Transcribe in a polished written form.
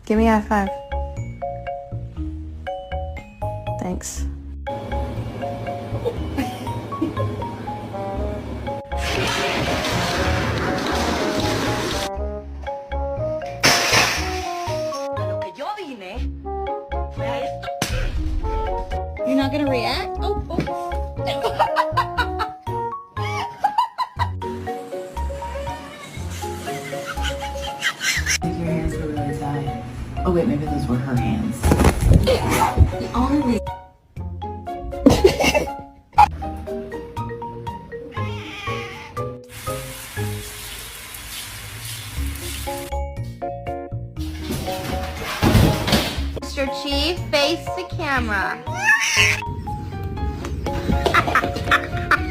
Give me a high five. Thanks. You're not gonna react? Oh. Your hands were really tied. Oh wait, maybe those were her hands. The only reason. Mr. Chief, face the camera.